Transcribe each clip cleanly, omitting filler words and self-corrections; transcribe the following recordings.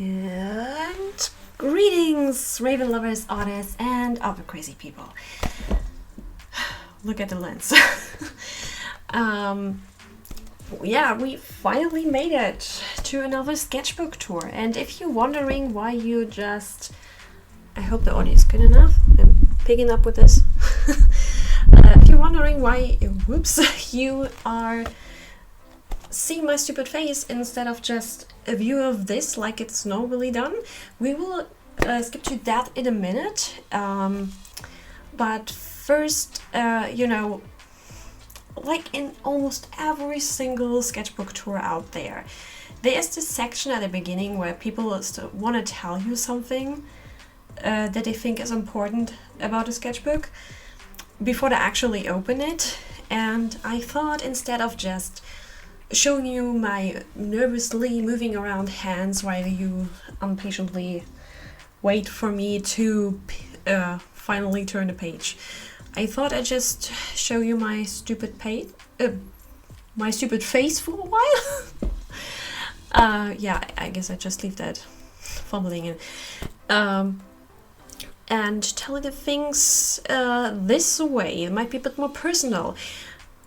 And greetings, Raven lovers, artists, and other crazy people. Look at the lens. Yeah, we finally made it to another sketchbook tour. And if you're wondering why you just... I hope the audio is good enough. I'm picking up with this. If you're wondering why, whoops, you are seeing my stupid face instead of just a view of this like it's normally done, we will skip to that in a minute. But first, like in almost every single sketchbook tour out there, there's this section at the beginning where people want to tell you something that they think is important about a sketchbook before they actually open it. And I thought, instead of just showing you my nervously moving around hands while you impatiently wait for me to finally turn the page, I thought I'd just show you my stupid face for a while. Yeah, I guess I just leave that fumbling in. And telling the things this way, it might be a bit more personal,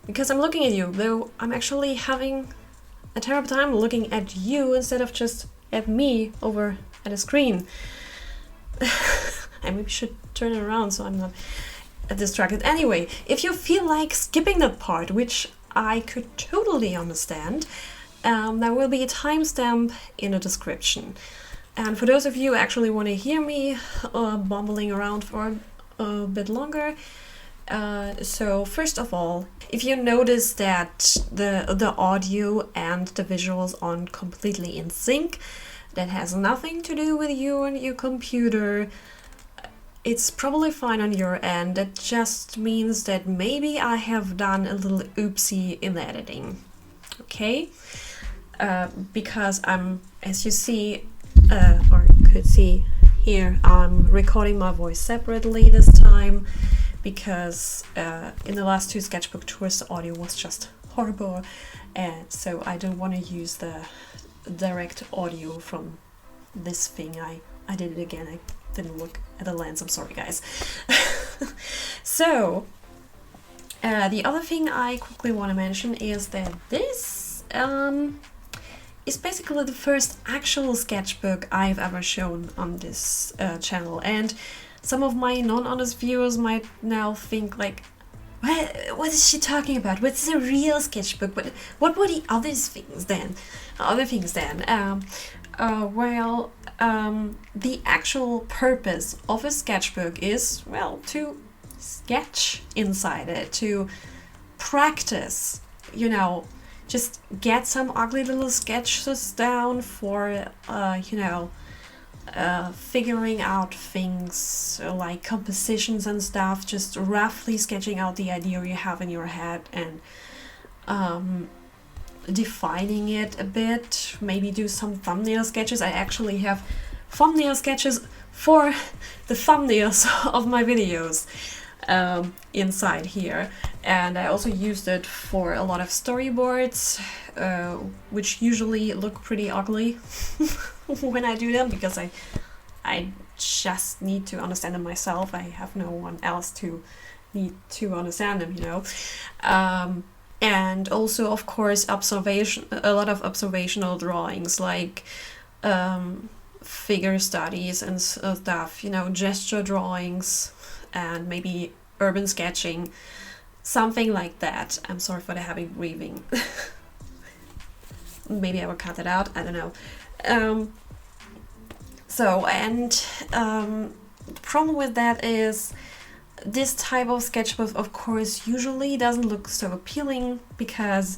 because I'm looking at you, though I'm actually having a terrible time looking at you instead of just at me over at a screen. I maybe should turn it around so I'm not distracted. Anyway, if you feel like skipping that part, which I could totally understand, there will be a timestamp in the description. And for those of you who actually want to hear me bumbling around for a bit longer, so first of all, if you notice that the audio and the visuals aren't completely in sync, that has nothing to do with you and your computer. It's probably fine on your end. It just means that maybe I have done a little oopsie in the editing. Okay? Because I'm, as you see, or could see here, I'm recording my voice separately this time, because in the last two sketchbook tours the audio was just horrible, and so I don't want to use the direct audio from this thing. I did it again. I didn't look at the lens. I'm sorry, guys. So the other thing I quickly want to mention is that this is basically the first actual sketchbook I've ever shown on this channel, and some of my non-honest viewers might now think like, what is she talking about? What's a real sketchbook? What were the other things then? The actual purpose of a sketchbook is, well, to sketch inside it, to practice, just get some ugly little sketches down for, figuring out things like compositions and stuff, just roughly sketching out the idea you have in your head and defining it a bit, maybe do some thumbnail sketches. I actually have thumbnail sketches for the thumbnails of my videos inside here, and I also used it for a lot of storyboards, which usually look pretty ugly when I do them, because I just need to understand them myself. I have no one else to need to understand them, and also, of course, a lot of observational drawings, like figure studies and stuff, gesture drawings, and maybe urban sketching, something like that. I'm sorry for the heavy breathing. Maybe I will cut it out, I don't know. The problem with that is this type of sketchbook, of course, usually doesn't look so appealing, because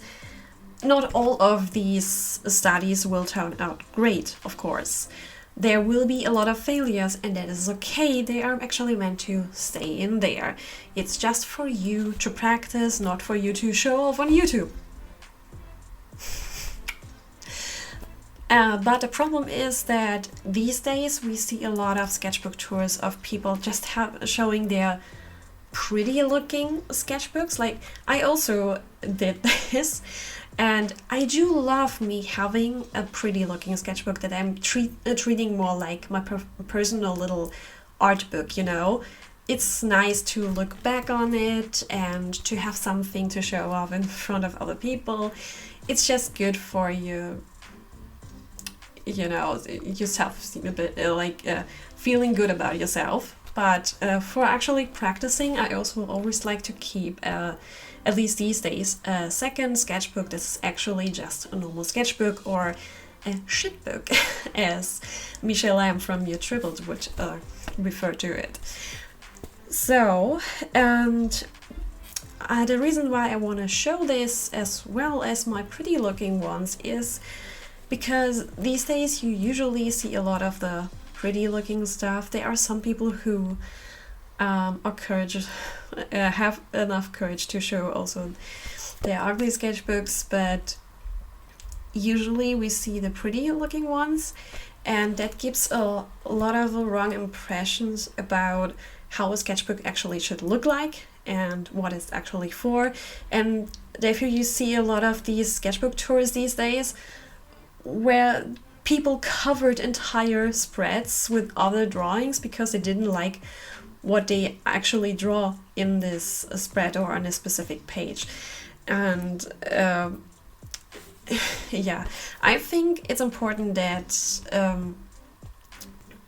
not all of these studies will turn out great, of course. There will be a lot of failures, and that is okay. They are actually meant to stay in there. It's just for you to practice, not for you to show off on YouTube. But the problem is that these days we see a lot of sketchbook tours of people just showing their pretty looking sketchbooks. Like, I also did this, And I do love me having a pretty looking sketchbook that I'm treating more like my personal little art book, you know. It's nice to look back on it and to have something to show off in front of other people. It's just good for you, you know, yourself, a bit feeling good about yourself. But for actually practicing, I also always like to keep, at least these days, a second sketchbook that's actually just a normal sketchbook, or a shitbook, as Michelle Lamb from Your Triples would refer to it. So, and the reason why I want to show this as well as my pretty looking ones is because these days you usually see a lot of the pretty looking stuff. There are some people who have enough courage to show also their ugly sketchbooks, but usually we see the pretty looking ones, and that gives a lot of wrong impressions about how a sketchbook actually should look like and what it's actually for. And therefore you see a lot of these sketchbook tours these days where people covered entire spreads with other drawings because they didn't like what they actually draw in this spread or on a specific page. And yeah, I think it's important that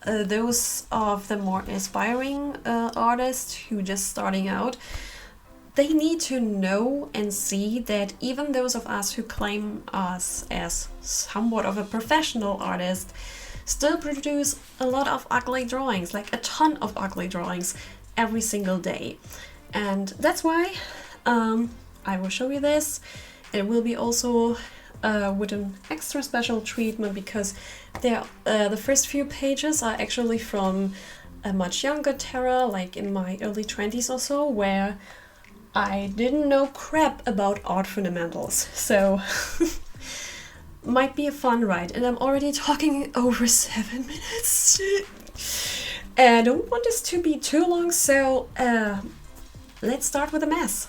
those of the more aspiring artists who just starting out, they need to know and see that even those of us who claim us as somewhat of a professional artist still produce a lot of ugly drawings, like a ton of ugly drawings every single day. And that's why I will show you this. It will be also with an extra special treatment because the first few pages are actually from a much younger Tara, like in my early 20s or so, where I didn't know crap about art fundamentals. So might be a fun ride, and I'm already talking over 7 minutes. I don't want this to be too long, so let's start with a mess.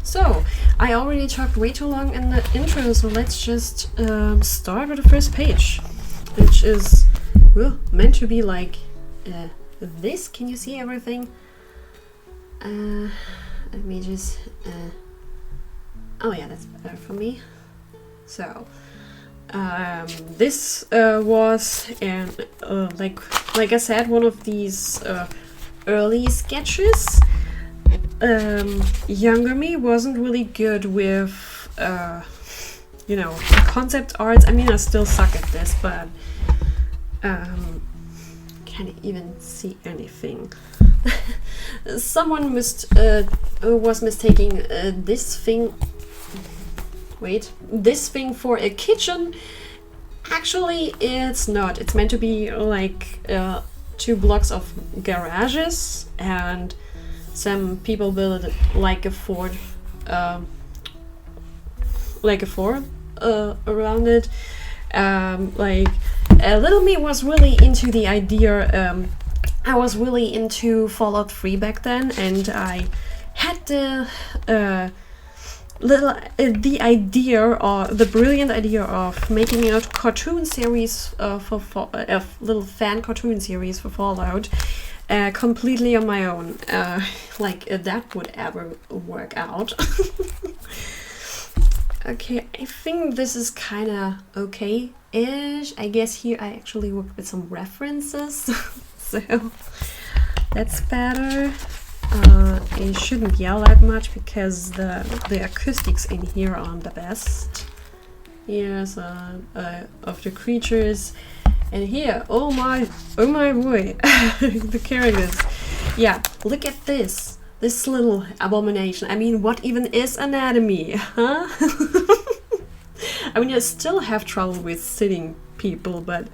So, I already talked way too long in the intro, so let's just start with the first page, which is meant to be like this. Can you see everything? Let me just... oh yeah, that's better for me. So, this was, like I said, one of these early sketches. Younger me wasn't really good with, you know, concept arts. I mean, I still suck at this, but can't even see anything. Someone was mistaking this thing for a kitchen. Actually, it's not. It's meant to be like 2 blocks of garages, and some people build it like a fort around it. Like little me was really into the idea. I was really into Fallout 3 back then, and I had the brilliant idea of making a cartoon series a little fan cartoon series for Fallout. Completely on my own, that would ever work out. Okay, I think this is kind of okay-ish. I guess here I actually worked with some references, so that's better. I shouldn't yell that much because the acoustics in here aren't the best. Here's of the creatures. And here, oh my boy, the characters. Yeah, look at this little abomination. I mean, what even is anatomy, huh? I mean, I still have trouble with sitting people, but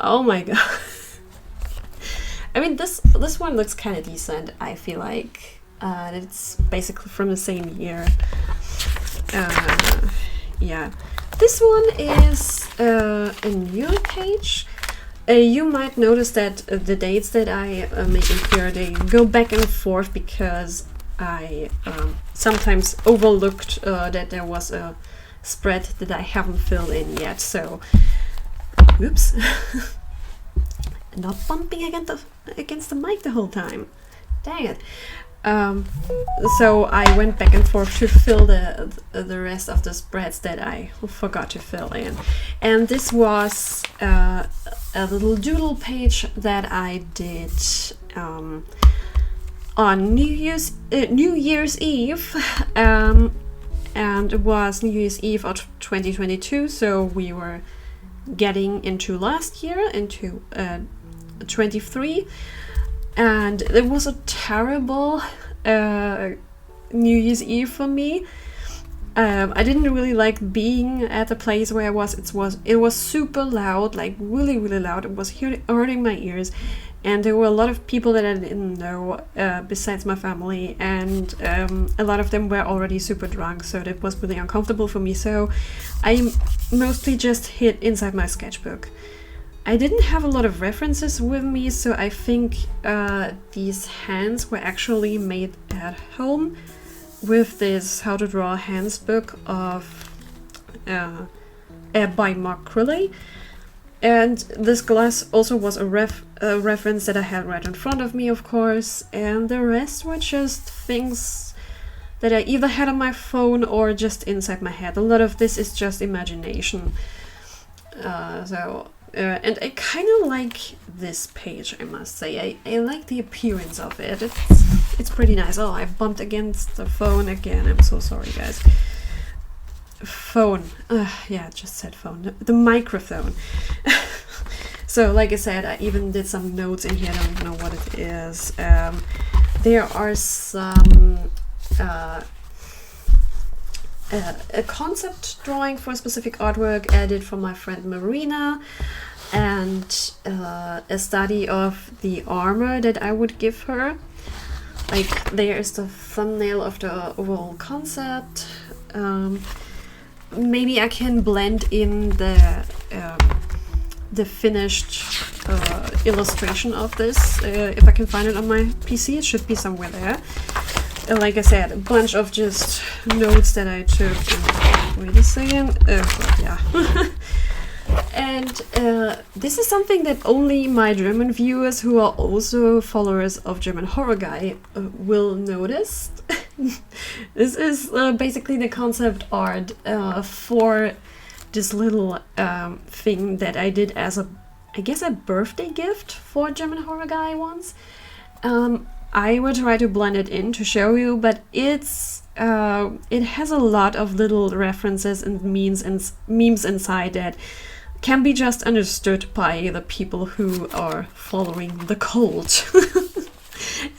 oh my god. I mean, this one looks kind of decent. I feel like it's basically from the same year. Yeah. This one is a newer page. You might notice that the dates that I make in here, they go back and forth because I sometimes overlooked that there was a spread that I haven't filled in yet. So, oops, not bumping against the mic the whole time. Dang it. So I went back and forth to fill the rest of the spreads that I forgot to fill in. And this was a little doodle page that I did on New Year's Eve, and it was New Year's Eve of 2022, so we were getting into last year, into 23, and it was a terrible New Year's Eve for me. I didn't really like being at the place where I was. It was super loud, like really loud. It was hurting my ears, and there were a lot of people that I didn't know besides my family, and a lot of them were already super drunk, so that was really uncomfortable for me. So I mostly just hid inside my sketchbook. I didn't have a lot of references with me, so I think these hands were actually made at home with this How to Draw Hands book of by Mark Crilley. And this glass also was a reference that I had right in front of me, of course, and the rest were just things that I either had on my phone or just inside my head. A lot of this is just imagination. And I kind of like this page, I must say. I like the appearance of it. It's pretty nice. Oh, I bumped against the phone again. I'm so sorry, guys. Phone. Yeah, I just said phone. The microphone. So, like I said, I even did some notes in here. I don't know what it is. There are some... a concept drawing for a specific artwork I did for my friend Marina, and a study of the armor that I would give her. Like, there is the thumbnail of the overall concept. Maybe I can blend in the finished illustration of this if I can find it on my PC. It should be somewhere there. Like I said, a bunch of just notes that I took. Wait a second. Yeah. And this is something that only my German viewers, who are also followers of German Horror Guy, will notice. This is basically the concept art for this little thing that I did as I guess a birthday gift for German Horror Guy once. I will try to blend it in to show you, but it has a lot of little references and memes inside that can be just understood by the people who are following the cult,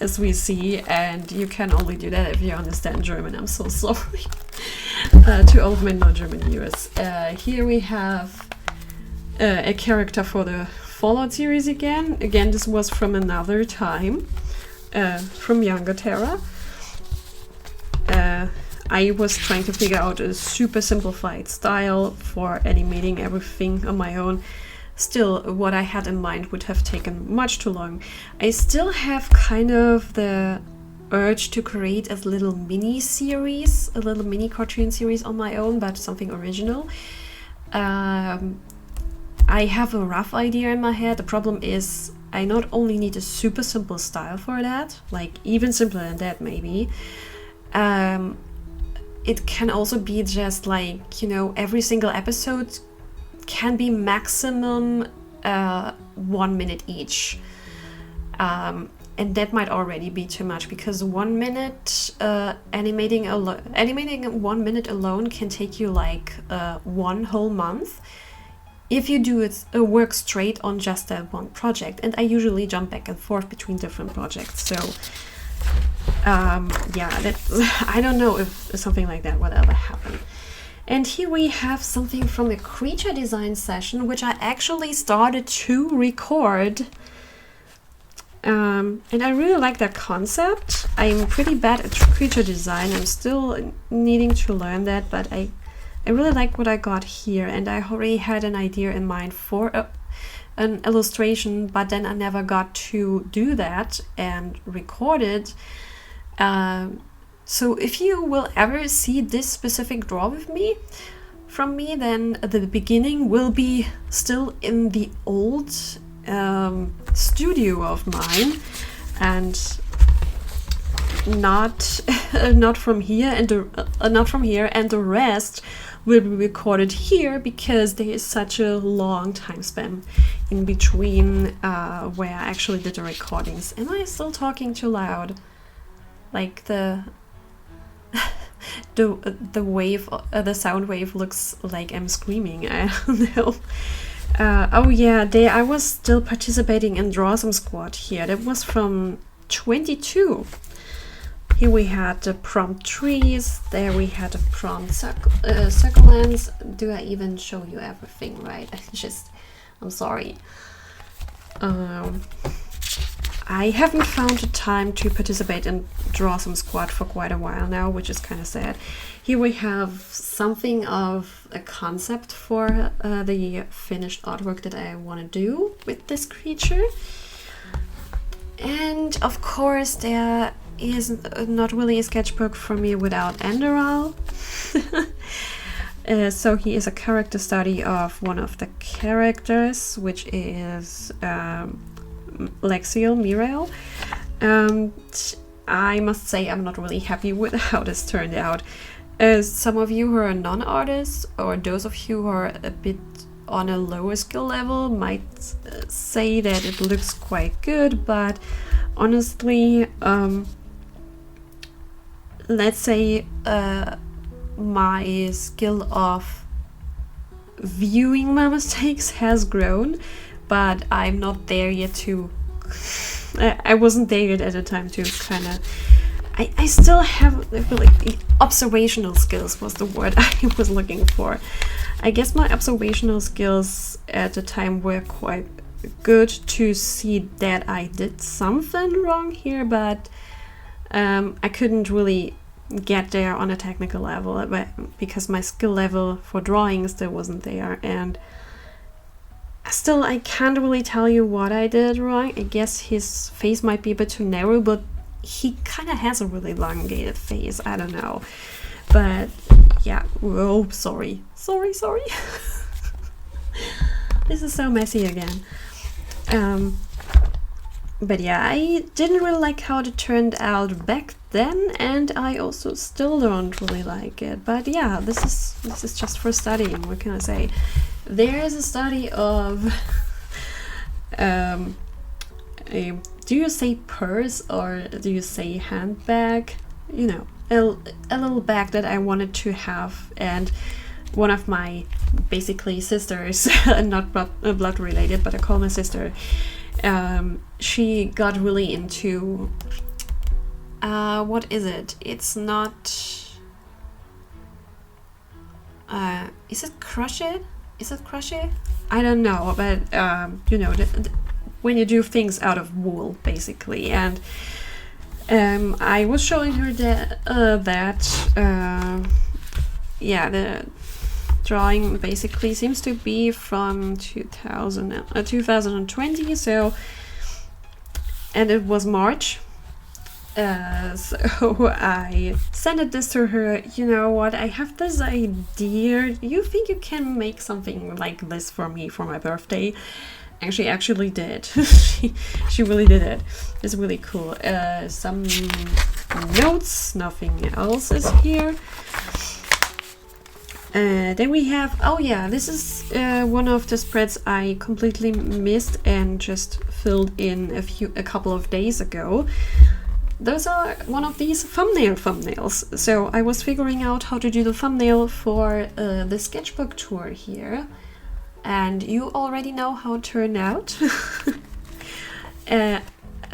as we see, and you can only do that if you understand German. I'm so sorry to all of my non-German viewers. Here we have a character for the Fallout series again. Again, this was from another time. From younger Terra. I was trying to figure out a super simplified style for animating everything on my own. Still, what I had in mind would have taken much too long. I still have kind of the urge to create a little mini series, a little mini cartoon series on my own, but something original. I have a rough idea in my head. The problem is I not only need a super simple style for that, like even simpler than that maybe, it can also be just like, you know, every single episode can be maximum 1 minute each. And that might already be too much, because 1 minute animating 1 minute alone can take you like 1 whole month. If you do work straight on just that one project, and I usually jump back and forth between different projects, so yeah, I don't know if something like that would ever happen. And here we have something from a creature design session, which I actually started to record, and I really like that concept. I'm pretty bad at creature design. I'm still needing to learn that, but I really like what I got here, and I already had an idea in mind for an illustration, but then I never got to do that and record it. So if you will ever see this specific draw with me, from me, then the beginning will be still in the old studio of mine, and not not from here, and the rest will be recorded here, because there is such a long time span in between where I actually did the recordings. Am I still talking too loud? Like the wave, the sound wave looks like I'm screaming. I don't know. Oh yeah, I was still participating in Draw Some Squad here. That was from 22. Here we had the prompt trees. There we had the prompt circle lens. Do I even show you everything, right? I'm sorry. I haven't found the time to participate in Draw Some Squad for quite a while now, which is kind of sad. Here we have something of a concept for the finished artwork that I want to do with this creature. And of course there is not really a sketchbook for me without Enderal. So he is a character study of one of the characters, which is Lexiel Mirael. I must say I'm not really happy with how this turned out. Some of you who are non-artists, or those of you who are a bit on a lower skill level, might say that it looks quite good, but honestly, let's say my skill of viewing my mistakes has grown, but I'm not there yet to I wasn't there yet at the time to kind of I still have like observational skills was the word I was looking for. I guess my observational skills at the time were quite good to see that I did something wrong here, but I couldn't really get there on a technical level because my skill level for drawing still wasn't there, and still I can't really tell you what I did wrong. I guess his face might be a bit too narrow, but he kind of has a really elongated face. I don't know, but yeah. Oh, sorry. This is so messy again. But yeah, I didn't really like how it turned out back then, and I also still don't really like it. But yeah, this is just for studying. What can I say? There is a study of do you say purse or do you say handbag? You know, a little bag that I wanted to have, and one of my basically sisters, not blood related, but I call my sister. She got really into what is it? It's not. Is it crochet? Is it crochet? I don't know, but you know, when you do things out of wool, basically. And I was showing her yeah, the drawing basically seems to be from 2020, so, and it was March. So I sent this to her. You know what, I have this idea. Do you think you can make something like this for me for my birthday? And she actually did. she really did it. It's really cool. Some notes, nothing else is here. Then we have, oh yeah, this is one of the spreads I completely missed and just filled in a couple of days ago. Those are one of these thumbnails. So I was figuring out how to do the thumbnail for the sketchbook tour here, and you already know how it turned out.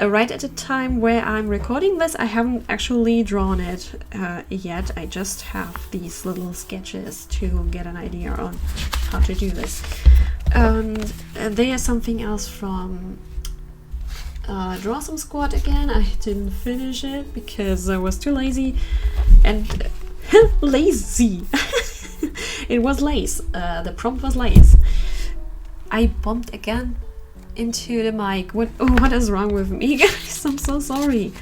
Right at the time where I'm recording this, I haven't actually drawn it yet. I just have these little sketches to get an idea on how to do this. There's something else from Draw Some Squad again. I didn't finish it because I was too lazy and lazy. It was lace. The prompt was lace. I bumped again into the mic. What is wrong with me, guys? I'm so sorry.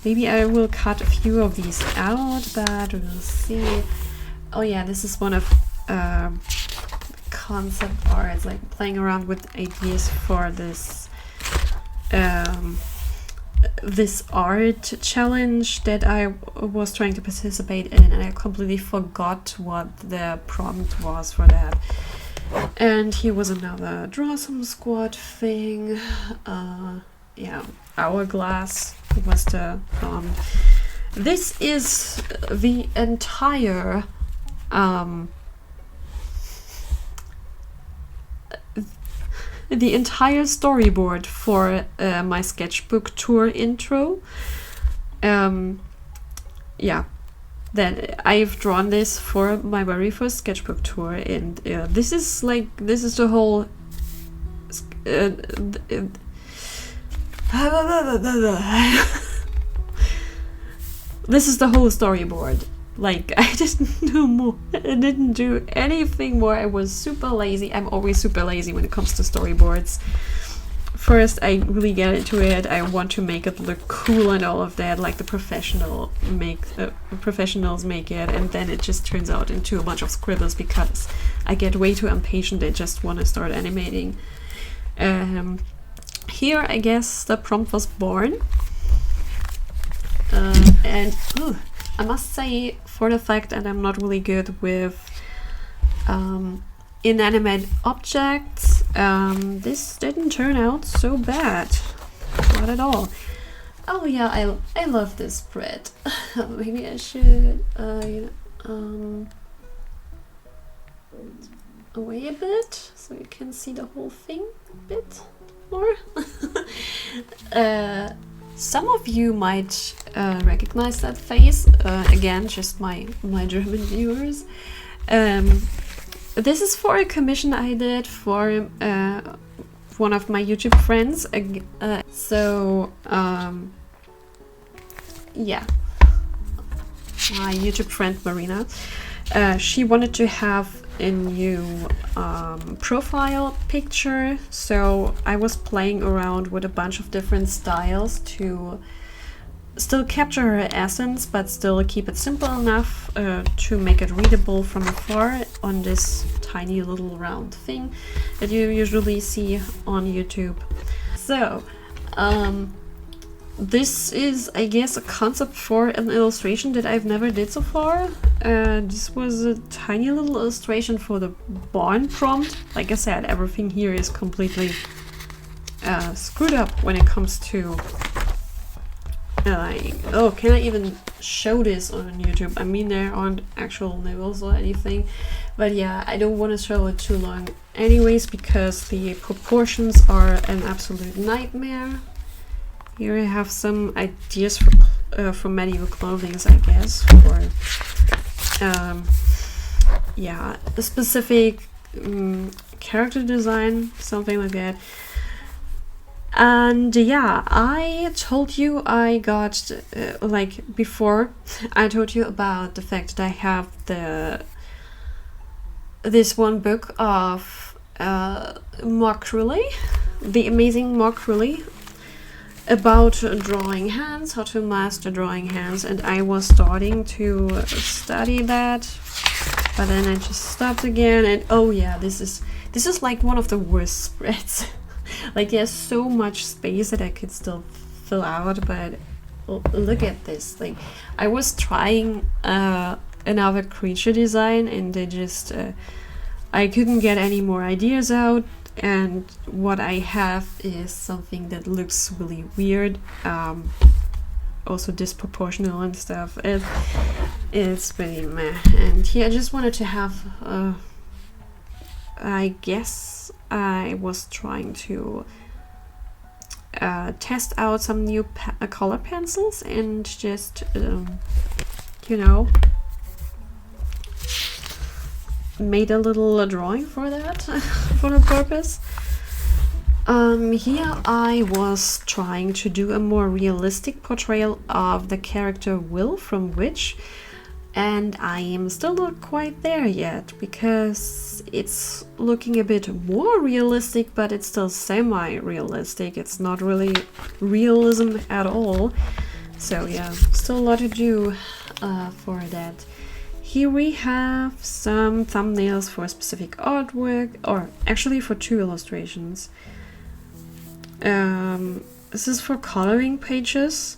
Maybe I will cut a few of these out, but we'll see. Oh yeah, this is one of concept art, like playing around with ideas for this this art challenge that I was trying to participate in, and I completely forgot what the prompt was for that. And here was another draw some squad thing. Yeah, hourglass was the prompt. This is the entire storyboard for my sketchbook tour intro. Yeah, that I've drawn this for my very first sketchbook tour, and this is the whole this is the whole storyboard. Like, I didn't do more. I didn't do anything more. I was super lazy. I'm always super lazy when it comes to storyboards. First, I really get into it. I want to make it look cool and all of that, like the professionals make it, and then it just turns out into a bunch of scribbles because I get way too impatient. I just want to start animating. Here, I guess the prompt was born, and I must say, for the fact that I'm not really good with inanimate objects, this didn't turn out so bad. Not at all. Oh yeah, I love this spread. Maybe I should away a bit so you can see the whole thing a bit more. Some of you might recognize that face. Again, just my German viewers. This is for a commission I did for one of my YouTube friends. Yeah, my YouTube friend Marina. She wanted to have a new profile picture, so I was playing around with a bunch of different styles to still capture her essence but still keep it simple enough to make it readable from afar on this tiny little round thing that you usually see on YouTube. So this is, I guess, a concept for an illustration that I've never did so far. This was a tiny little illustration for the barn prompt. Like I said, everything here is completely screwed up when it comes to oh, can I even show this on YouTube? I mean, there aren't actual nibbles or anything, but yeah, I don't want to show it too long anyways because the proportions are an absolute nightmare. Here I have some ideas for medieval clothing, I guess, for yeah, a specific character design, something like that. And yeah, I told you I got like before I told you about the fact that I have this one book of Mark Crowley, the amazing Mark Crowley, about drawing hands, how to master drawing hands, and I was starting to study that, but then I just stopped again. And oh yeah, this is like one of the worst spreads. Like, there's so much space that I could still fill out, but look at this. Like, I was trying another creature design, and they just I couldn't get any more ideas out. And what I have is something that looks really weird, also disproportional and stuff. It's pretty meh. And here I just wanted to have, I guess I was trying to test out some new color pencils and just, you know, made a little drawing for that, for the purpose. Here I was trying to do a more realistic portrayal of the character Will from Witch, and I am still not quite there yet because it's looking a bit more realistic, but it's still semi-realistic. It's not really realism at all. So yeah, still a lot to do for that. Here we have some thumbnails for specific artwork, or actually for 2 illustrations. This is for coloring pages.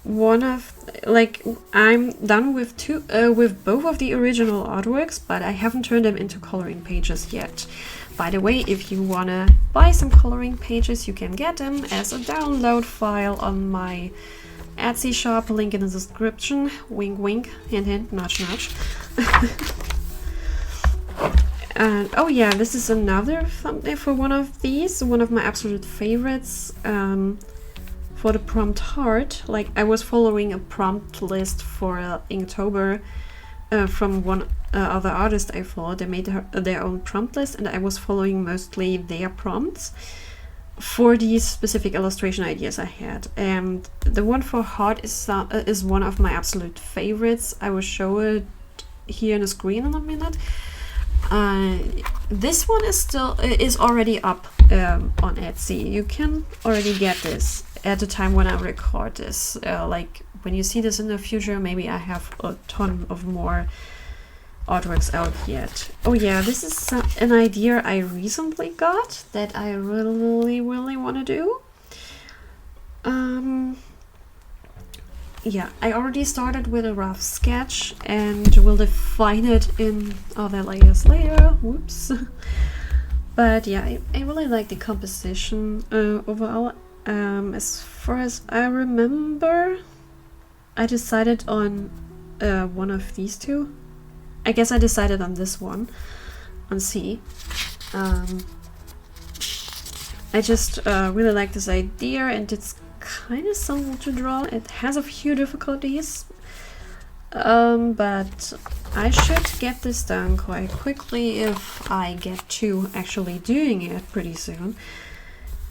One of, like, I'm done with with both of the original artworks, but I haven't turned them into coloring pages yet. By the way, if you wanna buy some coloring pages, you can get them as a download file on my Etsy shop, link in the description. Wink wink, hint hint, nudge nudge. And oh yeah, this is another thumbnail for one of these, one of my absolute favorites, for the prompt heart. Like, I was following a prompt list for Inktober from one other artist I followed. They made their own prompt list, and I was following mostly their prompts for these specific illustration ideas I had. And the one for heart is one of my absolute favorites. I will show it here on the screen in a minute. This one is already up on Etsy. You can already get this at the time when I record this. Like, when you see this in the future, maybe I have a ton of more artworks out yet. Oh yeah, this is an idea I recently got that I really want to do. Yeah, I already started with a rough sketch and will define it in other layers later. Whoops. But yeah, I really like the composition overall. As far as I remember, I decided on one of these two. I guess I decided on this one, on C. I just really like this idea, and it's kind of simple to draw. It has a few difficulties, but I should get this done quite quickly if I get to actually doing it pretty soon.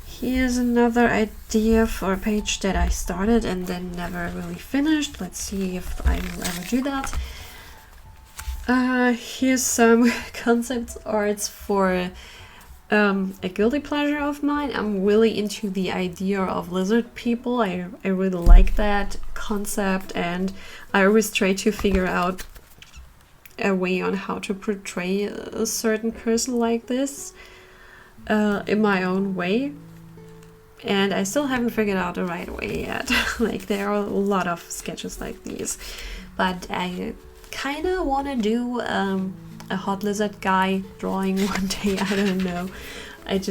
Here's another idea for a page that I started and then never really finished. Let's see if I will ever do that. Here's some concept arts for a guilty pleasure of mine. I'm really into the idea of lizard people. I really like that concept, and I always try to figure out a way on how to portray a certain person like this in my own way. And I still haven't figured out the right way yet. Like, there are a lot of sketches like these, but I kind of want to do a hot lizard guy drawing one day. I don't know. I'm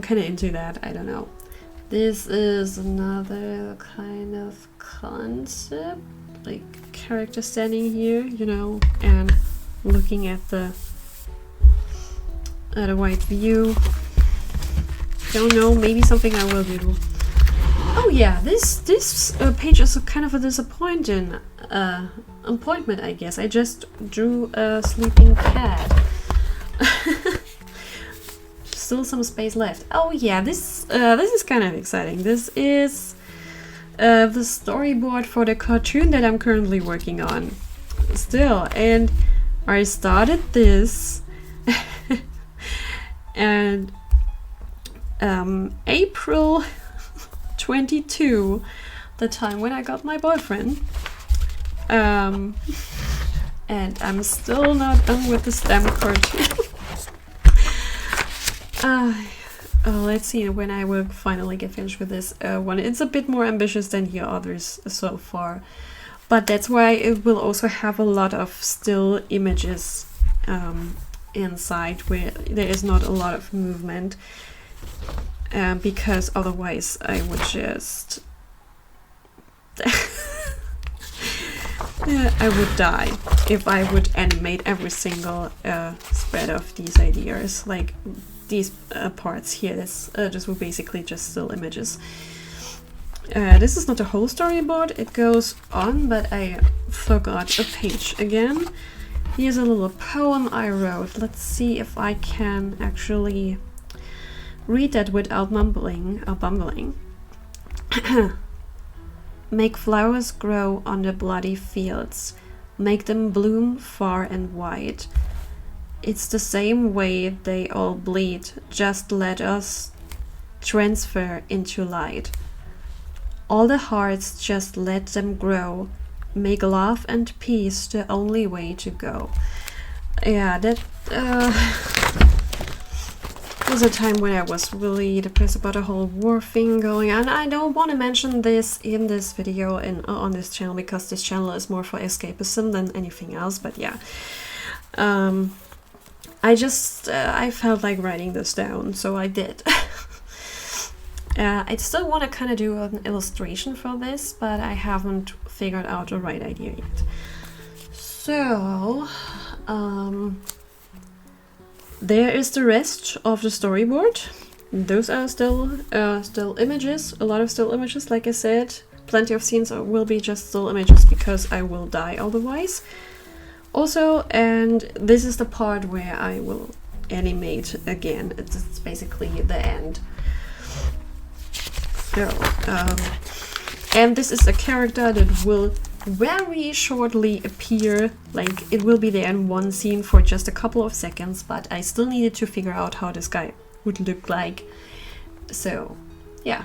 kind of into that. I don't know. This is another kind of concept, like character standing here, you know, and looking at the wide view. Don't know, maybe something I will do. Oh yeah, this page is kind of a disappointment, I guess. I just drew a sleeping cat. Still some space left. Oh yeah, this is kind of exciting. This is the storyboard for the cartoon that I'm currently working on. Still, and I started this and April 22, the time when I got my boyfriend, and I'm still not done with the STEM cartoon. Let's see when I will finally get finished with this one. It's a bit more ambitious than the others so far, but that's why it will also have a lot of still images inside, where there is not a lot of movement. Because otherwise I would just I would die if I would animate every single spread of these ideas. Like these parts here, this will basically just still images. This is not a whole storyboard, it goes on, but I forgot a page again. Here's a little poem I wrote. Let's see if I can actually read that without mumbling or bumbling. Make flowers grow on the bloody fields, make them bloom far and wide. It's the same way they all bleed, just let us transfer into light. All the hearts, just let them grow, make love and peace the only way to go. Yeah, that was a time when I was really depressed about the whole war thing going on. I don't want to mention this in this video and on this channel, because this channel is more for escapism than anything else, but yeah. I felt like writing this down, so I did. I still want to kind of do an illustration for this, but I haven't figured out the right idea yet. So, there is the rest of the storyboard. Those are still images, a lot of still images, like I said. Plenty of scenes will be just still images because I will die otherwise. Also, and this is the part where I will animate again. It's basically the end. So, and this is a character that will very shortly appear, like it will be there in one scene for just a couple of seconds, but I still needed to figure out how this guy would look like. So, yeah.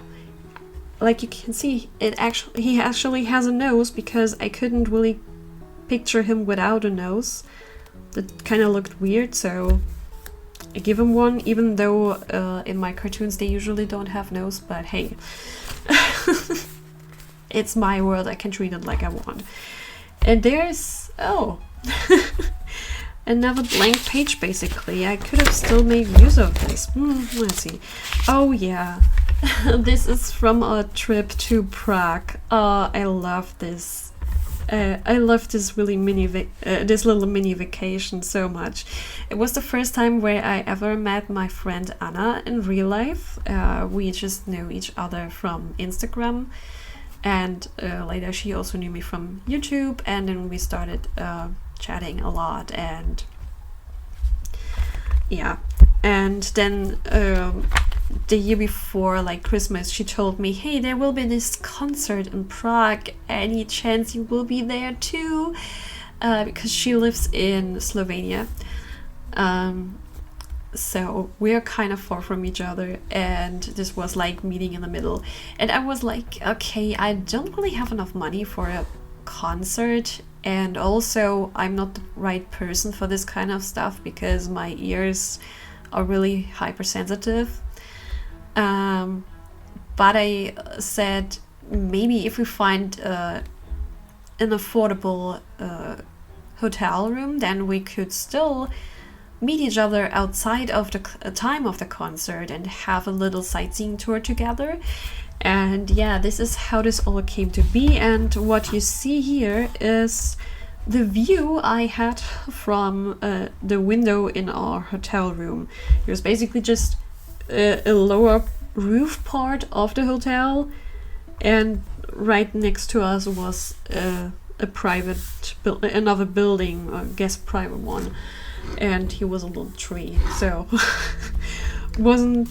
Like you can see, he actually has a nose, because I couldn't really picture him without a nose. That kind of looked weird, so I give him one, even though in my cartoons they usually don't have nose, but hey. It's my world, I can treat it like I want. And there's, oh, another blank page basically. I could have still made use of this. Let's see. Oh yeah, this is from a trip to Prague. I love this. I love this really this little mini vacation so much. It was the first time where I ever met my friend Anna in real life. We just knew each other from Instagram, and later she also knew me from YouTube, and then we started chatting a lot, and yeah. And then the year before, like Christmas, she told me, hey, there will be this concert in Prague, any chance you will be there too? Because she lives in Slovenia. So we're kind of far from each other, and this was like meeting in the middle. And I was like, okay, I don't really have enough money for a concert, and also I'm not the right person for this kind of stuff because my ears are really hypersensitive. But I said, maybe if we find an affordable hotel room, then we could still meet each other outside of the time of the concert and have a little sightseeing tour together. And yeah, this is how this all came to be. And what you see here is the view I had from the window in our hotel room. It was basically just a lower roof part of the hotel, and right next to us was a private another building, I guess private one, and here was a little tree, so wasn't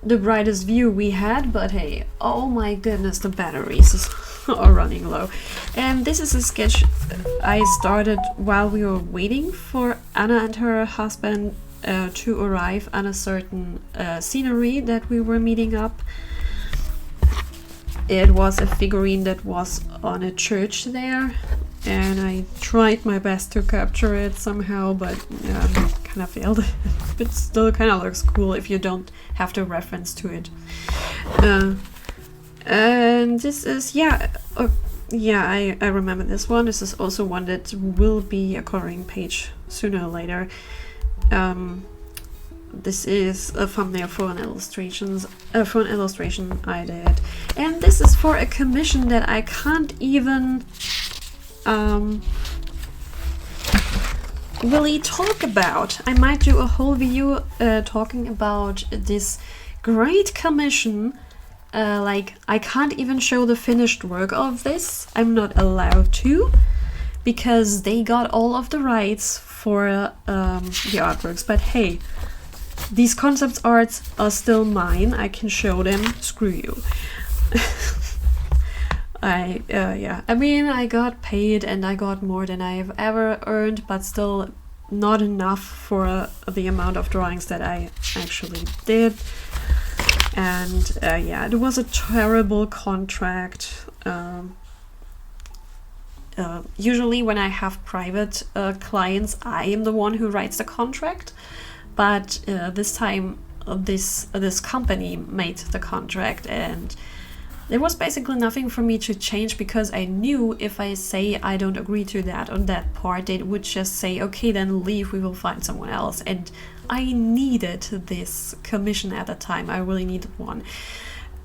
the brightest view we had, but hey, oh my goodness, the batteries are running low. And this is a sketch I started while we were waiting for Anna and her husband to arrive on a certain scenery that we were meeting up. It was a figurine that was on a church there, and I tried my best to capture it somehow, but kind of failed. But still kind of looks cool if you don't have the reference to it. And this is, I remember this one. This is also one that will be a coloring page sooner or later. This is a thumbnail for an illustration I did, and this is for a commission that I can't even really talk about. I might do a whole video talking about this great commission. Like, I can't even show the finished work of this. I'm not allowed to, because they got all of the rights for the artworks. But hey, these concept arts are still mine. I can show them. Screw you. I mean, I got paid and I got more than I've ever earned, but still not enough for the amount of drawings that I actually did. And it was a terrible contract. usually when I have private clients, I am the one who writes the contract, but this time this company made the contract, and there was basically nothing for me to change, because I knew if I say I don't agree to that on that part, they would just say, okay, then leave, we will find someone else. And I needed this commission at the time. I really needed one.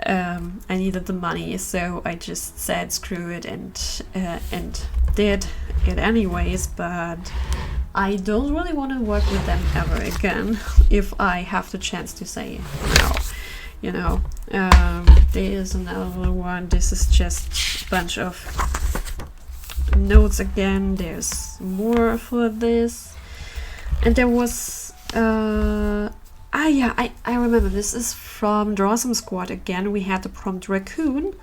I needed the money, so I just said screw it and did it anyways. But I don't really want to work with them ever again if I have the chance to say no. You know, there's another one. This is just a bunch of notes again. There's more for this. And there was, yeah, I remember. This is from Drawsome Squad again. We had the prompt raccoon.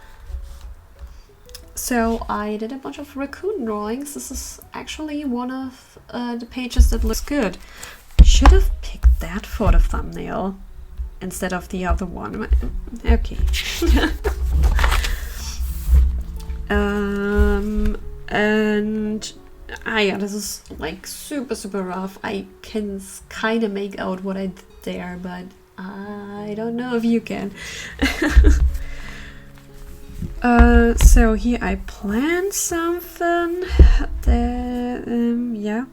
So I did a bunch of raccoon drawings. This is actually one of the pages that looks good. Should have picked that for the thumbnail instead of the other one. Okay. And yeah, this is like super rough. I can kind of make out what I did there, but I don't know if you can. So here I planned something that, yeah,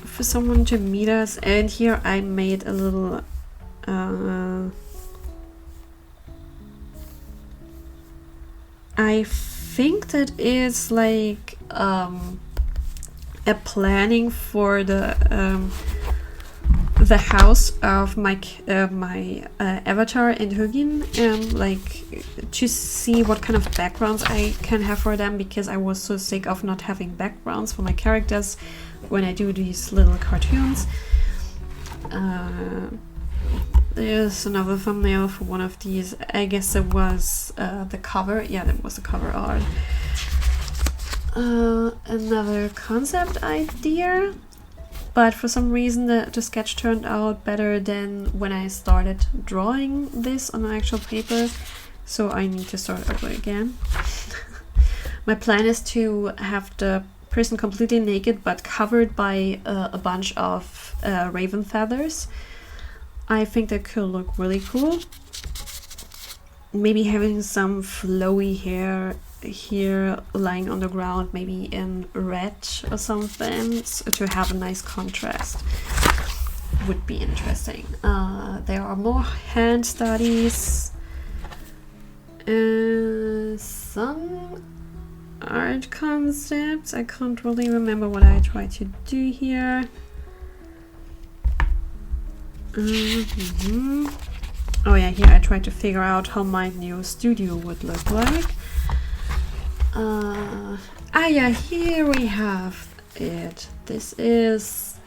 for someone to meet us, and here I made a little I think that is like a planning for the house of my avatar and Hugin, like to see what kind of backgrounds I can have for them, because I was so sick of not having backgrounds for my characters when I do these little cartoons. There's another thumbnail for one of these. I guess it was the cover. Yeah, that was the cover art. Another concept idea, but for some reason the sketch turned out better than when I started drawing this on actual paper, so I need to start over again. My plan is to have the person completely naked but covered by a bunch of raven feathers. I think that could look really cool. Maybe having some flowy hair here lying on the ground, maybe in red or something, so to have a nice contrast would be interesting. There are more hand studies, some art concepts. I can't really remember what I tried to do here. Oh yeah, here I tried to figure out how my new studio would look like. Yeah, here we have it. This is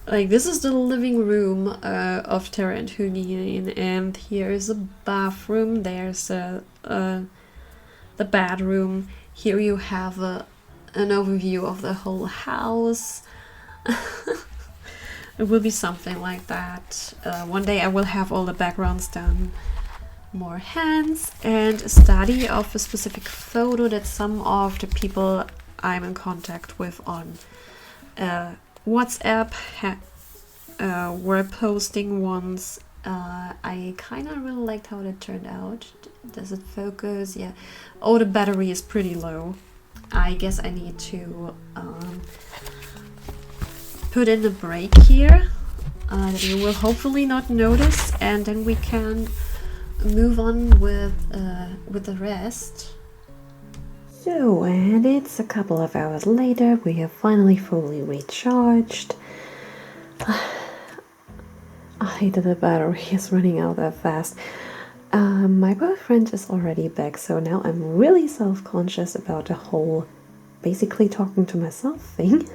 like, this is the living room of Terra and Hugin, and here is a bathroom. There's the bedroom. Here you have an overview of the whole house. It will be something like that. One day I will have all the backgrounds done. More hands, and a study of a specific photo that some of the people I'm in contact with on WhatsApp were posting once. I kind of really liked how that turned out. Does it focus? Yeah. Oh, the battery is pretty low. I guess I need to put in a break here that you will hopefully not notice, and then we can move on with the rest. So, and it's a couple of hours later. We have finally fully recharged. I hate that the battery is running out that fast. My boyfriend is already back, so now I'm really self-conscious about the whole basically talking to myself thing.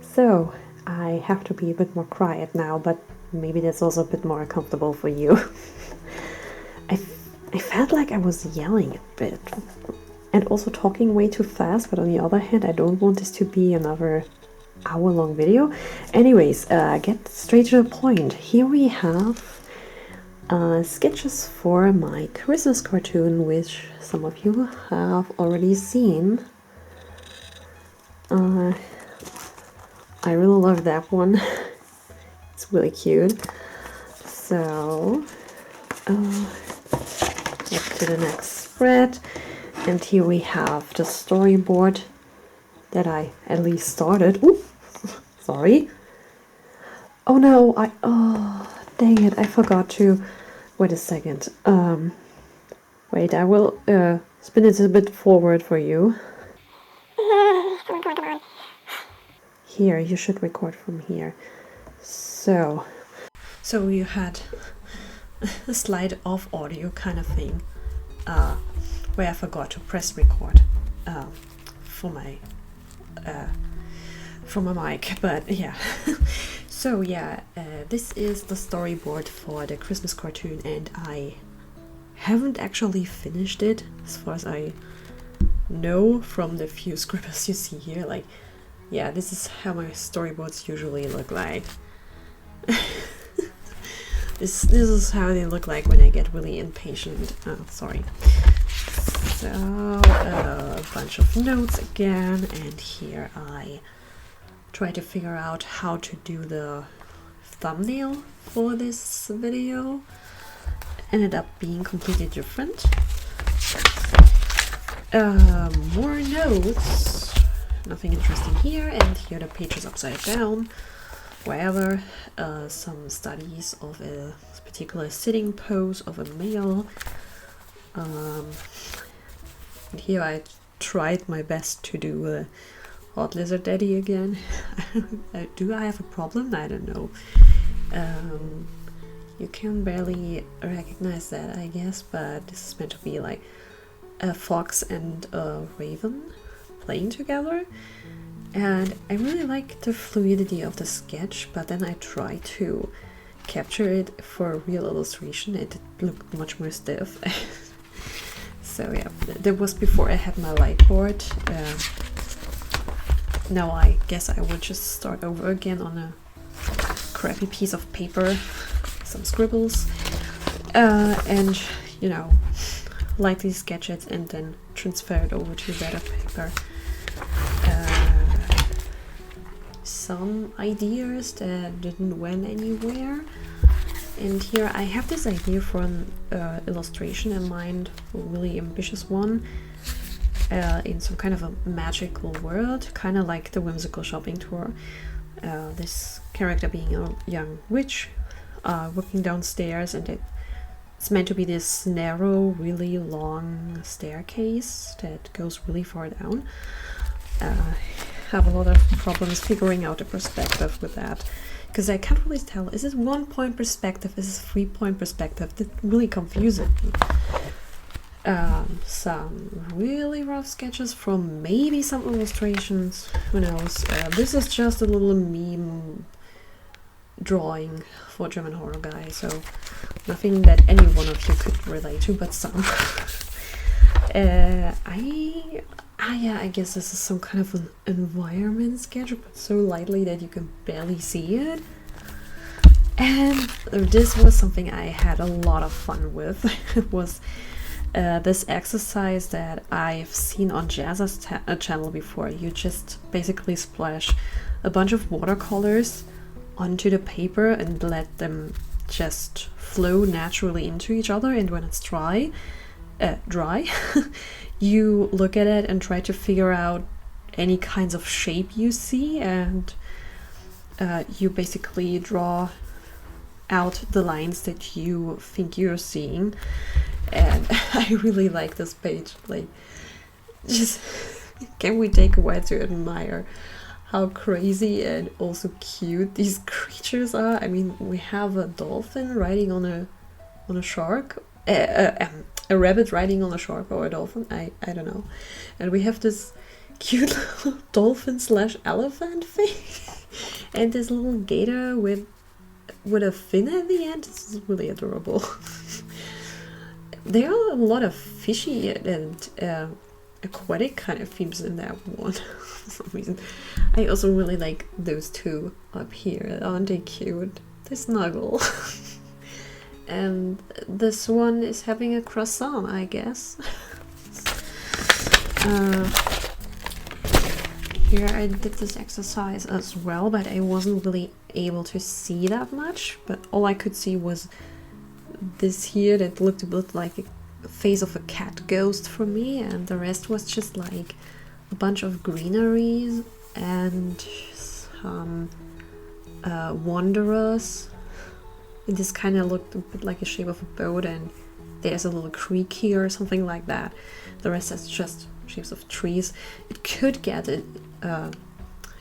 So I have to be a bit more quiet now, but maybe that's also a bit more comfortable for you. I felt like I was yelling a bit and also talking way too fast, but on the other hand, I don't want this to be another hour-long video. Anyways, get straight to the point. Here we have sketches for my Christmas cartoon, which some of you have already seen. I really love that one. It's really cute. So, up to the next spread, and here we have the storyboard that I at least started. Ooh, sorry. Oh no, oh dang it, I forgot to, wait a second. Wait, I will spin it a bit forward for you. Here, you should record from here. So you had a slide of audio kind of thing, where I forgot to press record for my mic, but yeah. So yeah, this is the storyboard for the Christmas cartoon, and I haven't actually finished it as far as I know from the few scribbles you see here. Like, yeah, this is how my storyboards usually look like. This is how they look like when I get really impatient. Oh, sorry. So, a bunch of notes again, and here I try to figure out how to do the thumbnail for this video. Ended up being completely different. More notes. Nothing interesting here, and here the page is upside down. Wherever, some studies of a particular sitting pose of a male. And here I tried my best to do a hot lizard daddy again. Do I have a problem? I don't know. You can barely recognize that, I guess, but this is meant to be like a fox and a raven playing together. And I really like the fluidity of the sketch, but then I try to capture it for a real illustration. It looked much more stiff. So yeah, that was before I had my light board. Now I guess I would just start over again on a crappy piece of paper, some scribbles, and, you know, lightly sketch it and then transfer it over to better paper. Some ideas that didn't went anywhere, and here I have this idea for an illustration in mind, a really ambitious one, in some kind of a magical world, kind of like the Whimsical Shopping Tour. This character being a young witch, walking downstairs, and it's meant to be this narrow, really long staircase that goes really far down. Have a lot of problems figuring out the perspective with that, because I can't really tell, is it 1 point perspective, is it 3 point perspective? That really confuses me. Some really rough sketches from maybe some illustrations, who knows. This is just a little meme drawing for German horror guy, so nothing that any one of you could relate to, but some. Yeah, I guess this is some kind of an environment sketch, but so lightly that you can barely see it. And this was something I had a lot of fun with. It was this exercise that I've seen on Jazz's channel before. You just basically splash a bunch of watercolors onto the paper and let them just flow naturally into each other, and when it's dry, you look at it and try to figure out any kinds of shape you see, and you basically draw out the lines that you think you're seeing. And I really like this page. Like, just can we take a while to admire how crazy and also cute these creatures are? I mean, we have a dolphin riding on a shark, a rabbit riding on a shark or a dolphin, I don't know. And we have this cute little dolphin / elephant thing, and this little gator with a fin at the end. This is really adorable. There are a lot of fishy and aquatic kind of themes in that one for some reason. I also really like those two up here. Aren't they cute? They snuggle. And this one is having a croissant, I guess. Here I did this exercise as well, but I wasn't really able to see that much. But all I could see was this here that looked a bit like a face of a cat ghost for me, and the rest was just like a bunch of greeneries and some wanderers. This kind of looked a bit like the shape of a boat, and there's a little creek here or something like that. The rest is just shapes of trees. It could get an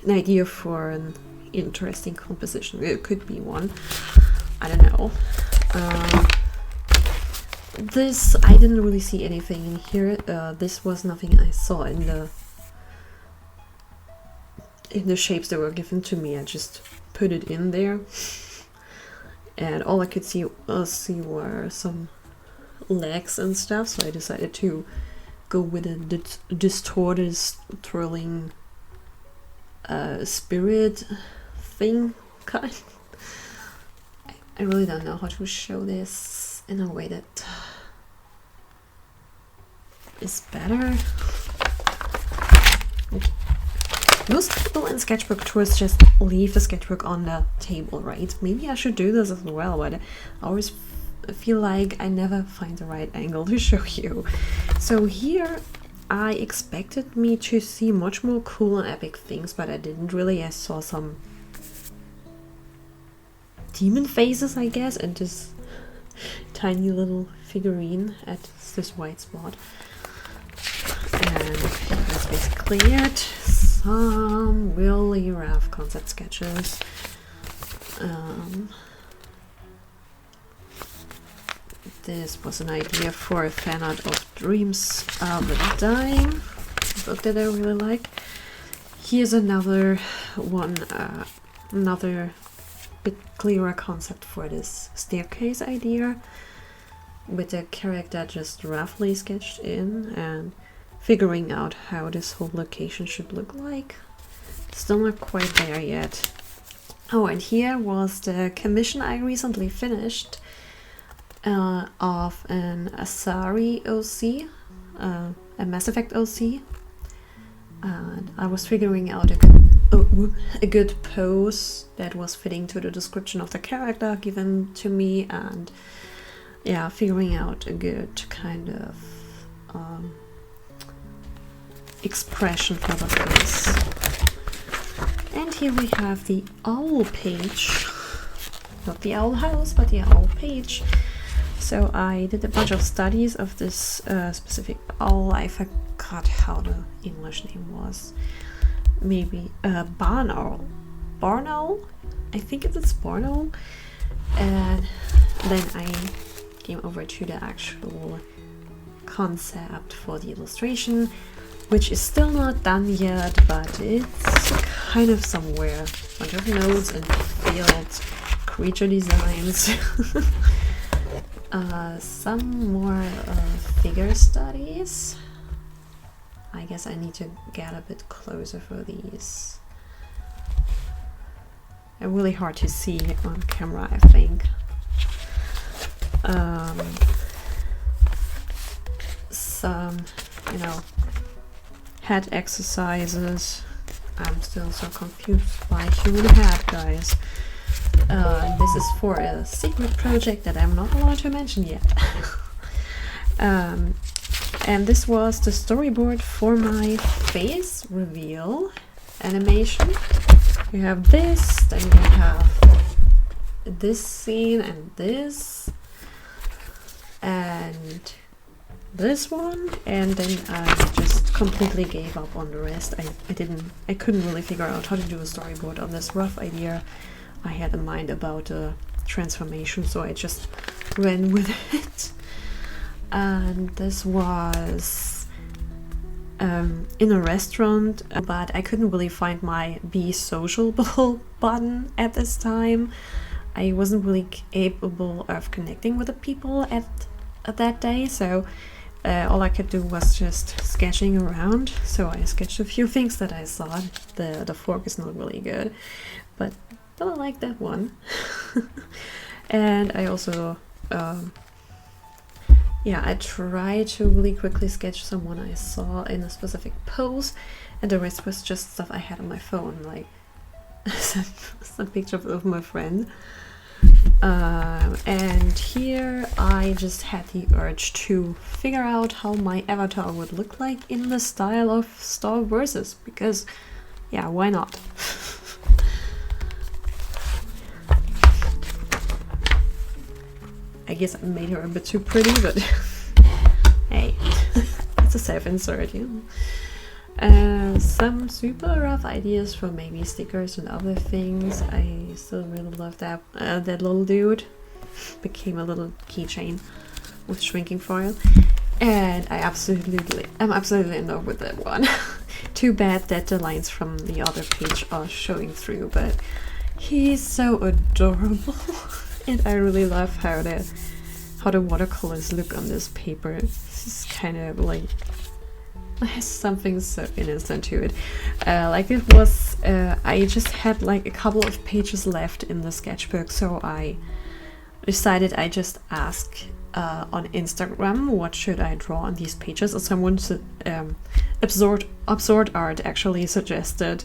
idea for an interesting composition. It could be one. I don't know. This, I didn't really see anything in here. This was nothing I saw in the shapes that were given to me. I just put it in there, and all I could see were some legs and stuff, so I decided to go with a distorted, twirling spirit thing kind. I really don't know how to show this in a way that is better. Most people in sketchbook tours just leave the sketchbook on the table, right? Maybe I should do this as well, but I always feel like I never find the right angle to show you. So here I expected me to see much more cool and epic things, but I didn't really. I saw some demon faces, I guess, and this tiny little figurine at this white spot. And that's basically it. Some really rough concept sketches. This was an idea for a fan art of Dreams with Dying, a book that I really like. Here's another one, another bit clearer concept for this staircase idea, with the character just roughly sketched in and figuring out how this whole location should look like. Still not quite there yet. Oh, and here was the commission I recently finished of an Asari OC, a Mass Effect OC. And I was figuring out a good pose that was fitting to the description of the character given to me, and yeah, figuring out a good kind of expression for the face. And here we have the owl page, not the owl house, but the owl page. So I did a bunch of studies of this specific owl. I forgot how the English name was. Maybe barn owl. Barn owl? I think it's barn owl. And then I came over to the actual concept for the illustration, which is still not done yet, but it's kind of somewhere. A bunch of notes and fields, creature designs. Some more figure studies. I guess I need to get a bit closer for these. They're really hard to see on camera, I think. Some, you know, head exercises. I'm still so confused by human head, guys. This is for a secret project that I'm not allowed to mention yet. And this was the storyboard for my face reveal animation. You have this, then you have this scene and this one, and then I just completely gave up on the rest. I couldn't really figure out how to do a storyboard on this rough idea I had in mind about a transformation, so I just ran with it. And this was in a restaurant, but I couldn't really find my Be Sociable button at this time. I wasn't really capable of connecting with the people at that day, so all I could do was just sketching around. So I sketched a few things that I saw. The fork is not really good, but I like that one. And I also yeah, I tried to really quickly sketch someone I saw in a specific pose, and the rest was just stuff I had on my phone, like some pictures of my friend. And here I just had the urge to figure out how my avatar would look like in the style of Star Versus, because yeah, why not? I guess I made her a bit too pretty, but hey, it's a self-insert, you know. Some super rough ideas for maybe stickers and other things. I still really love that that little dude. Became a little keychain with shrinking foil, and I'm absolutely in love with that one. Too bad that the lines from the other page are showing through, but he's so adorable. And I really love how the watercolors look on this paper. This is kind of like, it has something so innocent to it. Like it was, I just had like a couple of pages left in the sketchbook, so I decided I just ask on Instagram what should I draw on these pages. And someone absurd art actually suggested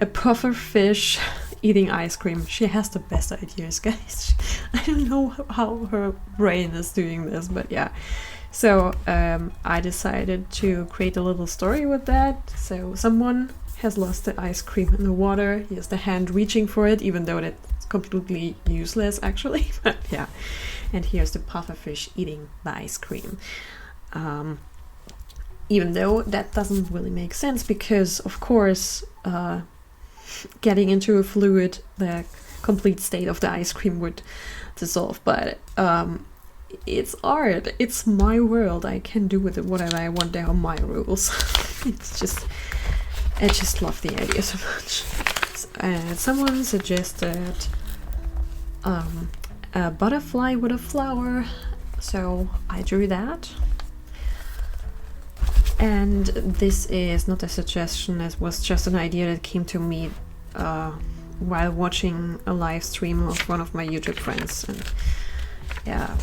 a puffer fish eating ice cream. She has the best ideas, guys. I don't know how her brain is doing this, but yeah. So I decided to create a little story with that. So someone has lost the ice cream in the water. He has the hand reaching for it, even though that's completely useless actually. But yeah. And here's the pufferfish eating the ice cream. Even though that doesn't really make sense, because of course getting into a fluid, the complete state of the ice cream would dissolve. But it's art, it's my world, I can do with it whatever I want, there are my rules. It's just, I just love the idea so much. Someone suggested a butterfly with a flower, so I drew that. And this is not a suggestion, it was just an idea that came to me while watching a live stream of one of my YouTube friends. And yeah,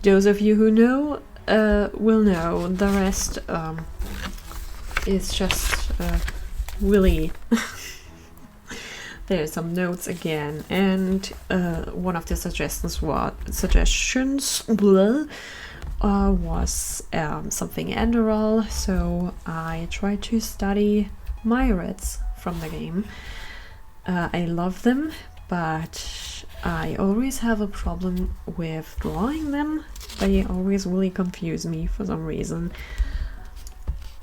those of you who know will know. The rest is just really there's some notes again, and one of the suggestions was something Enderal, so I tried to study myriads from the game. I love them, but I always have a problem with drawing them. They always really confuse me for some reason.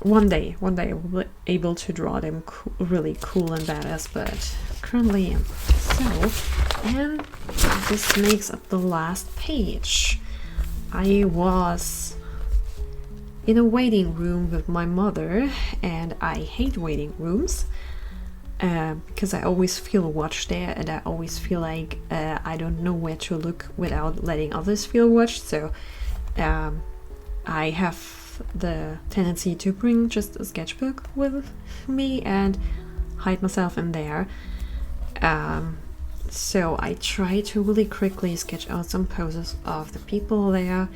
One day I will be able to draw them really cool and badass, but currently so. And this makes up the last page. I was in a waiting room with my mother, and I hate waiting rooms because I always feel watched there, and I always feel like I don't know where to look without letting others feel watched. So I have the tendency to bring just a sketchbook with me and hide myself in there. So I try to really quickly sketch out some poses of the people there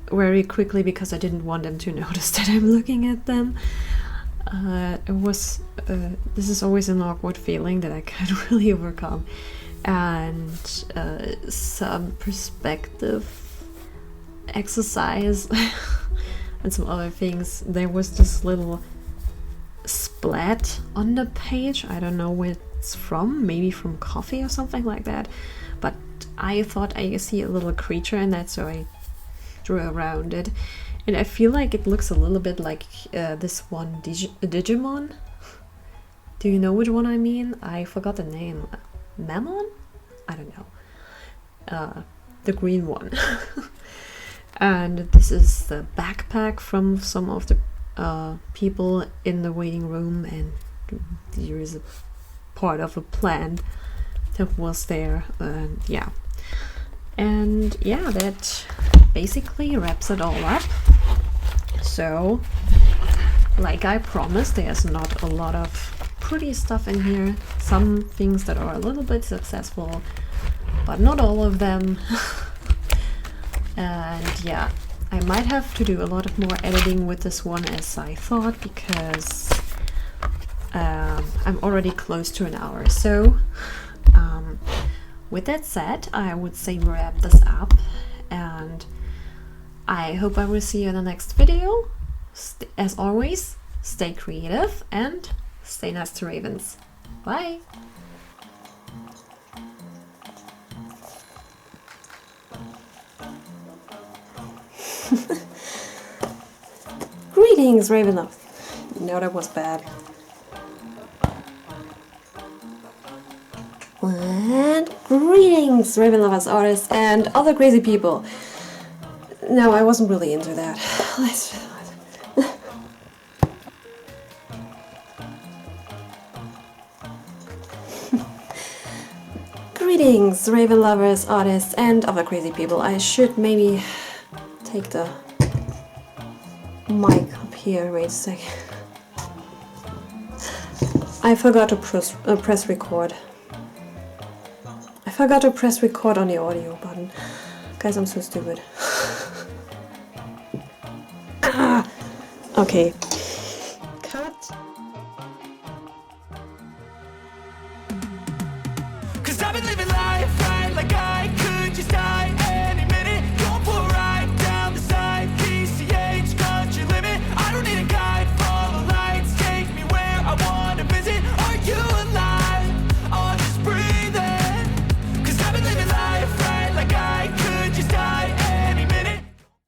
very quickly, because I didn't want them to notice that I'm looking at them. This is always an awkward feeling that I can't really overcome. And some perspective exercise and some other things. There was this little splat on the page. I don't know where it's from, maybe from coffee or something like that, but I thought I see a little creature in that, so I drew around it, and I feel like it looks a little bit like this one Digimon. Do you know which one I mean? I forgot the name. Mammon? I don't know. The green one. And this is the backpack from some of the people in the waiting room, and there is a part of a plant that was there, and yeah, that basically wraps it all up. So, like I promised, there's not a lot of pretty stuff in here, some things that are a little bit successful, but not all of them. And yeah, I might have to do a lot of more editing with this one as I thought, because I'm already close to an hour. So with that said, I would say wrap this up, and I hope I will see you in the next video. As always, stay creative and stay nice to ravens. Bye! Greetings, Ravenloft. No, that was bad. And greetings, Ravenlovers, artists, and other crazy people. No, I wasn't really into that. Greetings, Raven lovers, artists, and other crazy people. I should maybe take the mic up here. Wait a sec. I forgot to press record. I forgot to press record on the audio button. Guys, I'm so stupid. Okay.